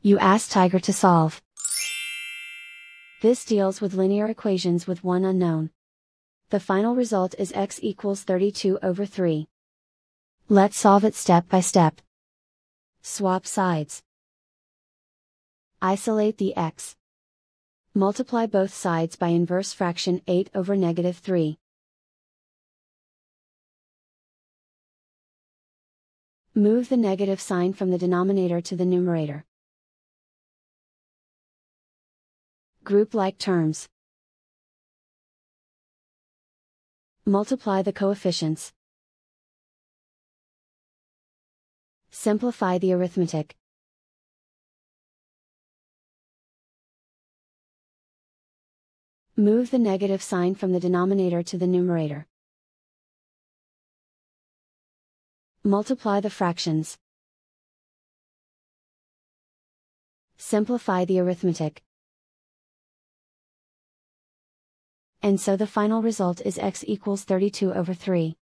You ask Tiger to solve. This deals with linear equations with one unknown. The final result is x equals 32/3. Let's solve it step by step. Swap sides. Isolate the x. Multiply both sides by inverse fraction 8/3. Move the negative sign from the denominator to the numerator. Group like terms. Multiply the coefficients. Simplify the arithmetic. Move the negative sign from the denominator to the numerator. Multiply the fractions. Simplify the arithmetic. And so the final result is x equals 32/3.